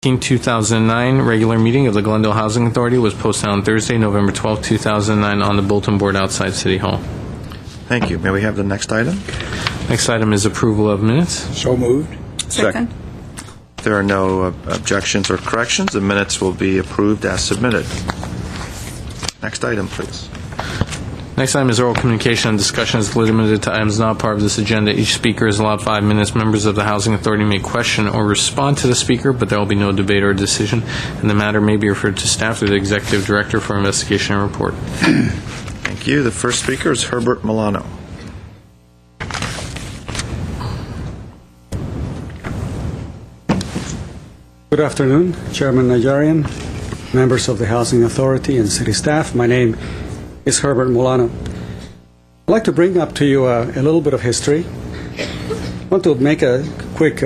2009 regular meeting of the Glendale Housing Authority was posted on Thursday, November 12, 2009 on the bulletin board outside City Hall. Thank you. May we have the next item? Next item is approval of minutes. So moved. Second. If there are no objections or corrections, the minutes will be approved as submitted. Next item, please. Next item is oral communication and discussion is limited to items not part of this agenda. Each speaker is allowed 5 minutes. Members of the Housing Authority may question or respond to the speaker, but there will be no debate or decision, and the matter may be referred to staff through the Executive Director for investigation and report. Thank you. The first speaker is Herbert Milano. Good afternoon, Chairman Najarian, members of the Housing Authority and city staff. My name is Herbert Milano. I'd like to bring up to you a little bit of history. I want to make a quick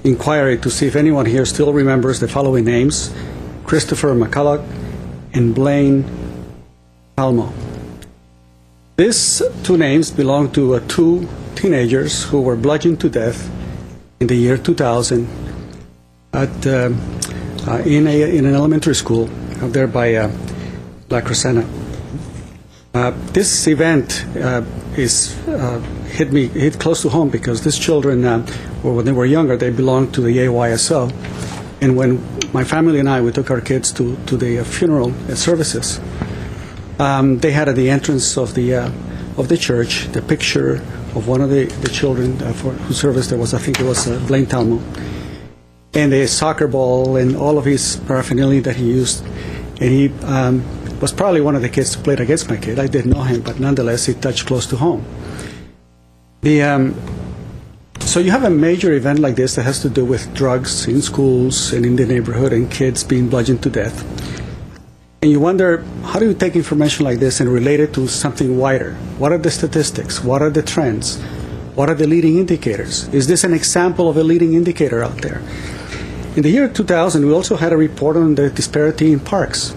inquiry to see if anyone here still remembers the following names: Christopher McCulloch and Blaine Palmo. These two names belong to two teenagers who were bludgeoned to death in the year 2000 in an elementary school out there by La Crescenta. This event hit close to home because these children, when they were younger, they belonged to the AYSO. And when my family and we took our kids to the funeral services, they had at the entrance of the church the picture of one of the children for whose service there was, I think it was Blaine Talmo, and a soccer ball and all of his paraphernalia that he used. And he was probably one of the kids who played against my kid. I didn't know him, but nonetheless, it touched close to home. So you have a major event like this that has to do with drugs in schools and in the neighborhood and kids being bludgeoned to death. And you wonder, how do you take information like this and relate it to something wider? What are the statistics? What are the trends? What are the leading indicators? Is this an example of a leading indicator out there? In the year 2000, we also had a report on the disparity in parks.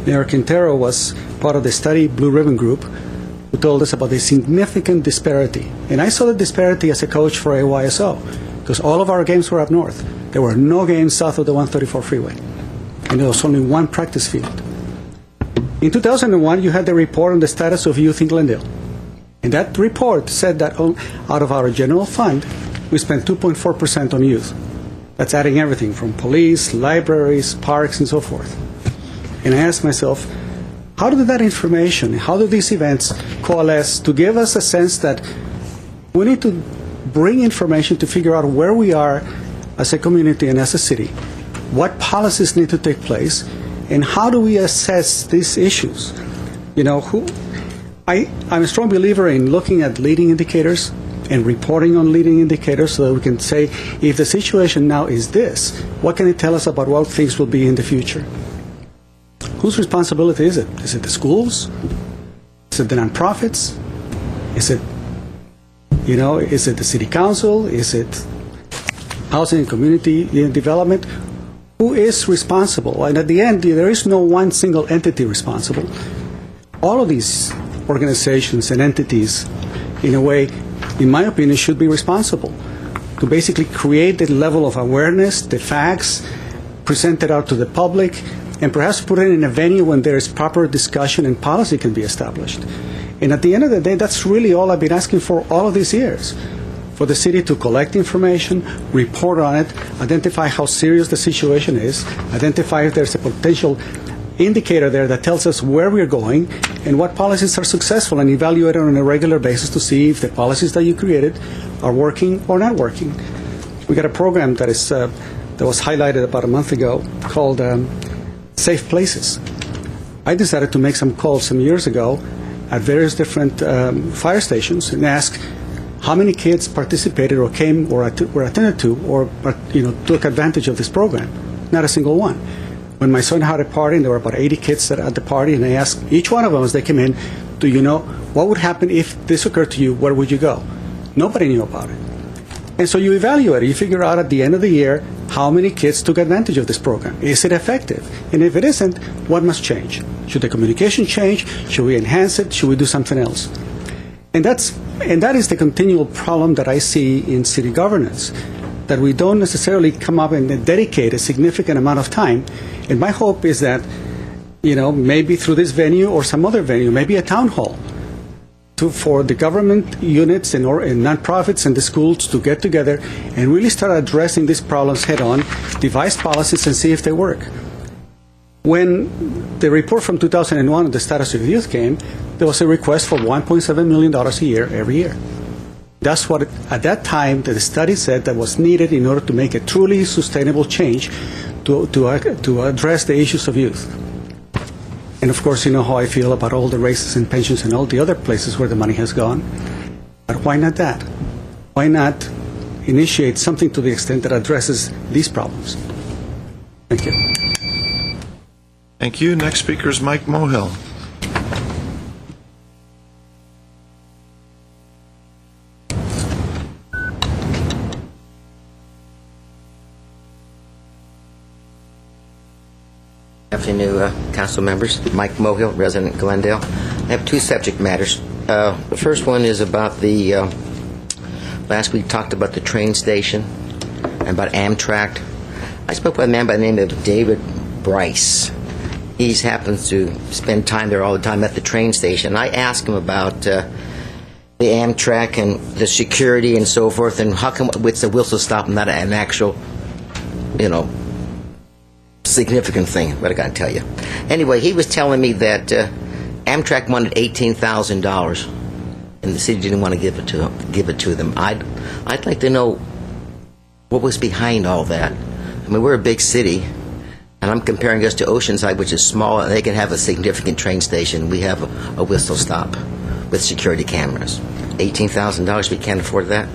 Mayor Quintero was part of the study Blue Ribbon Group, who told us about the significant disparity. And I saw the disparity as a coach for AYSO, because all of our games were up north. There were no games south of the 134 freeway, and there was only one practice field. In 2001, you had the report on the status of youth in Glendale. And that report said that out of our general fund, we spent 2.4% on youth. That's adding everything from police, libraries, parks, and so forth. And I asked myself, how did that information, how do these events coalesce to give us a sense that we need to bring information to figure out where we are as a community and as a city, what policies need to take place, and how do we assess these issues? You know, I'm a strong believer in looking at leading indicators and reporting on leading indicators so that we can say, if the situation now is this, what can it tell us about what things will be in the future? Whose responsibility is it? Is it the schools? Is it the nonprofits? Is it the city council? Is it housing and community development? Who is responsible? And at the end, there is no one single entity responsible. All of these organizations and entities, in a way, in my opinion, should be responsible to basically create the level of awareness, the facts, present it out to the public, and perhaps put it in a venue when there is proper discussion and policy can be established. And at the end of the day, that's really all I've been asking for all of these years, for the city to collect information, report on it, identify how serious the situation is, identify if there's a potential indicator there that tells us where we're going and what policies are successful, and evaluate it on a regular basis to see if the policies that you created are working or not working. We got a program that was highlighted about a month ago called Safe Places. I decided to make some calls some years ago at various different fire stations and ask how many kids participated or came or were attended to or took advantage of this program. Not a single one. When my son had a party, and there were about 80 kids at the party, and I asked each one of them as they came in, do you know what would happen if this occurred to you? Where would you go? Nobody knew about it. And so you evaluate it. You figure out at the end of the year how many kids took advantage of this program. Is it effective? And if it isn't, what must change? Should the communication change? Should we enhance it? Should we do something else? And that is the continual problem that I see in city governance, that we don't necessarily come up and dedicate a significant amount of time. And my hope is that, maybe through this venue or some other venue, maybe a town hall, for the government units and nonprofits and the schools to get together and really start addressing these problems head on, devise policies, and see if they work. When the report from 2001 on the status of youth came, there was a request for $1.7 million a year every year. That's what, at that time, the study said that was needed in order to make a truly sustainable change to address the issues of youth. And of course, you know how I feel about all the raises and pensions and all the other places where the money has gone. But why not that? Why not initiate something to the extent that addresses these problems? Thank you. Thank you. Next speaker is Mike Mohill. Afternoon, council members. Mike Mohill, resident Glendale. I have two subject matters. The first one is about the, last week talked about the train station and about Amtrak. I spoke with a man by the name of David Bryce. He happens to spend time there all the time at the train station. I asked him about the Amtrak and the security and so forth, and how come it's a whistle stop and not an actual, significant thing, but I got to tell you. Anyway, he was telling me that Amtrak wanted $18,000, and the city didn't want to give it to them. I'd like to know what was behind all that. I mean, we're a big city, and I'm comparing us to Oceanside, which is small, and they can have a significant train station. We have a whistle stop with security cameras. $18,000, we can't afford that?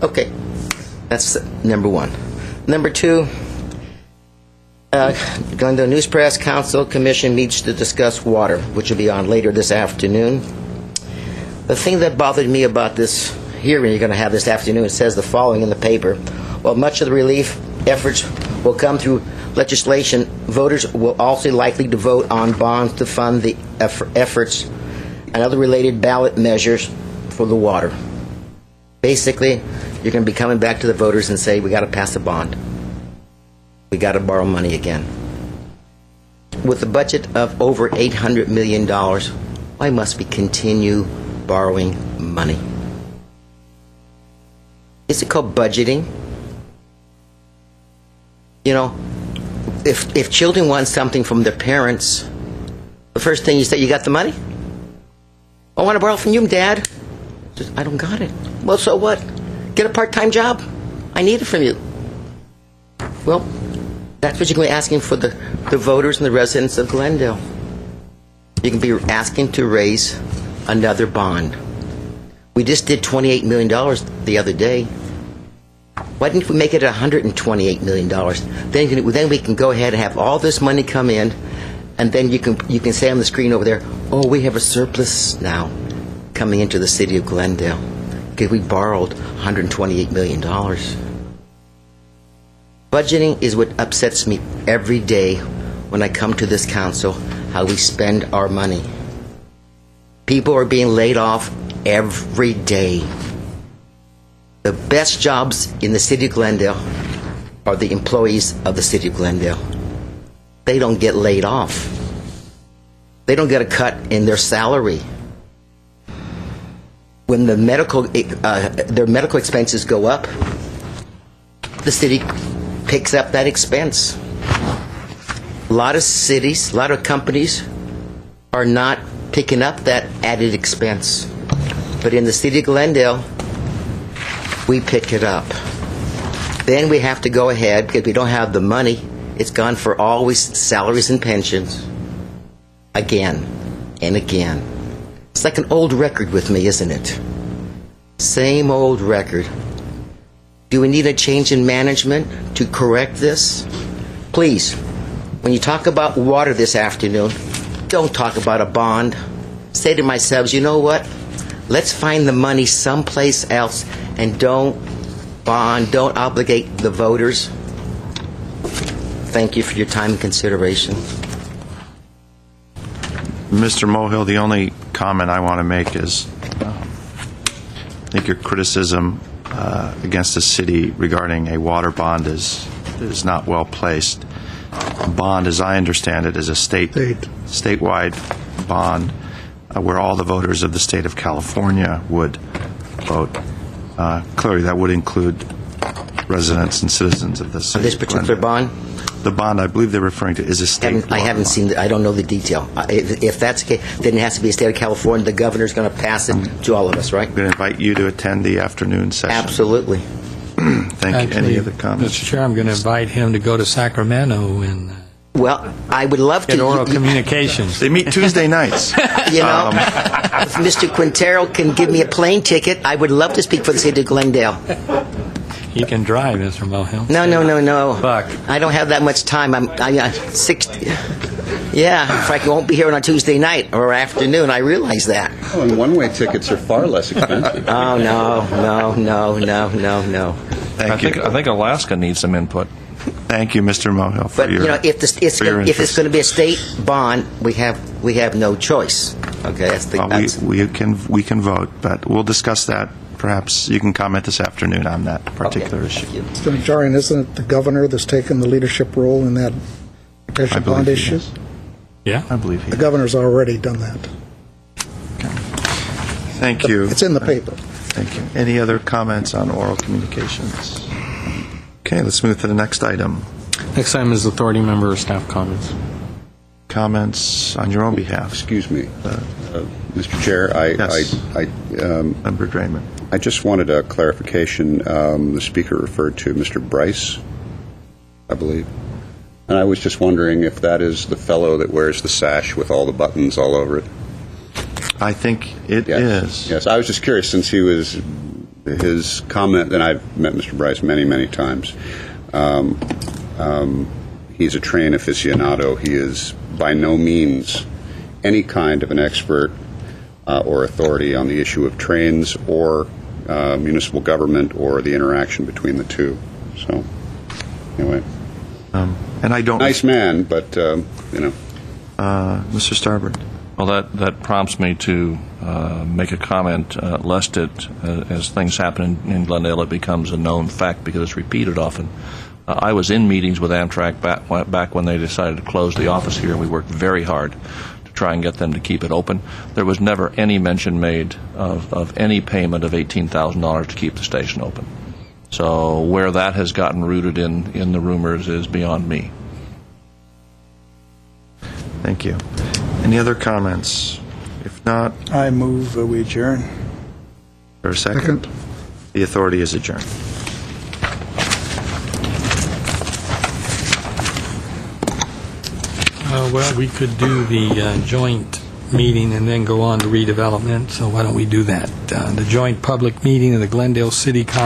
Okay, that's number one. Number two, Glendale News Press Council Commission meets to discuss water, which will be on later this afternoon. The thing that bothered me about this hearing you're going to have this afternoon, it says the following in the paper. While much of the relief efforts will come through legislation, voters will also likely to vote on bonds to fund the efforts and other related ballot measures for the water. Basically, you're going to be coming back to the voters and say, we got to pass a bond. We got to borrow money again. With a budget of over $800 million, why must we continue borrowing money? Is it called budgeting? If children want something from their parents, the first thing you say, you got the money? I want to borrow from you, Dad. I don't got it. Well, so what? Get a part-time job. I need it from you. Well, that's what you're going to be asking for the voters and the residents of Glendale. You can be asking to raise another bond. We just did $28 million the other day. Why didn't we make it $128 million? Then we can go ahead and have all this money come in, and then you can say on the screen over there, oh, we have a surplus now coming into the city of Glendale because we borrowed $128 million. Budgeting is what upsets me every day when I come to this council, how we spend our money. People are being laid off every day. The best jobs in the city of Glendale are the employees of the city of Glendale. They don't get laid off. They don't get a cut in their salary. When their medical expenses go up, the city picks up that expense. A lot of cities, a lot of companies are not picking up that added expense. But in the city of Glendale, we pick it up. Then we have to go ahead, because we don't have the money, it's gone for always salaries and pensions. Again and again. It's like an old record with me, isn't it? Same old record. Do we need a change in management to correct this? Please, when you talk about water this afternoon, don't talk about a bond. Say to myself, you know what? Let's find the money someplace else and don't bond, don't obligate the voters. Thank you for your time and consideration. Mr. Mohill, the only comment I want to make is I think your criticism against the city regarding a water bond is not well placed. Bond, as I understand it, is a statewide bond where all the voters of the state of California would vote. Clearly, that would include residents and citizens of the city. This of particular Glendale. bond? The bond I believe they're referring to is a state I haven't seen I don't know the detail. If that's the case, then it has to be a state of California. The governor's going to pass it to all of us, right? I'm going to invite you to attend the afternoon session. Absolutely. Thank you. Any other comments? Mr. Chair, I'm going to invite him to go to Sacramento and Well, I would love get to. oral communications. They meet Tuesday nights. You know, if Mr. Quintero can give me a plane ticket, I would love to speak for the city of Glendale. He can drive, Mr. Mulhill. No. Buck. I don't have that much time. I'm 60. Yeah, in fact, I won't be here on a Tuesday night or afternoon. I realize that. Oh, and one-way tickets are far less expensive. Oh, no. Thank you. I think Alaska needs some input. Thank you, Mr. Mohill, for But your you know, if for your it's interest. going to be a state bond, we have no choice. Okay, that's the. Well, that's, we can vote, but we'll discuss that. Perhaps you can comment this afternoon on that particular issue. Mr. Najarian, isn't it the governor that's taken the leadership role in that I potential believe bond he issue? is. Yeah. I believe he The is. governor's already done that. Thank you. It's in the paper. Thank you. Any other comments on oral communications? Okay, let's move to the next item. Next item is authority member or staff comments. Comments on your own behalf. Excuse me, Mr. Chair, Yes. Member Draymond. I just wanted a clarification. The speaker referred to Mr. Bryce, I believe. And I was just wondering if that is the fellow that wears the sash with all the buttons all over it. I think it is. Yes, I was just curious since his comment, and I've met Mr. Bryce many, many times. He's a train aficionado. He is by no means any kind of an expert or authority on the issue of trains or municipal government or the interaction between the two. So, anyway, And I don't. nice man, but Mr. Starbird. Well, that prompts me to make a comment, lest it, as things happen in Glendale, it becomes a known fact because it's repeated often. I was in meetings with Amtrak back when they decided to close the office here, and we worked very hard to try and get them to keep it open. There was never any mention made of any payment of $18,000 to keep the station open. So where that has gotten rooted in the rumors is beyond me. Thank you. Any other comments? If not, I move we adjourn. for a second. The authority is adjourned. Well, we could do the joint meeting and then go on to redevelopment, so why don't we do that? The joint public meeting of the Glendale City Council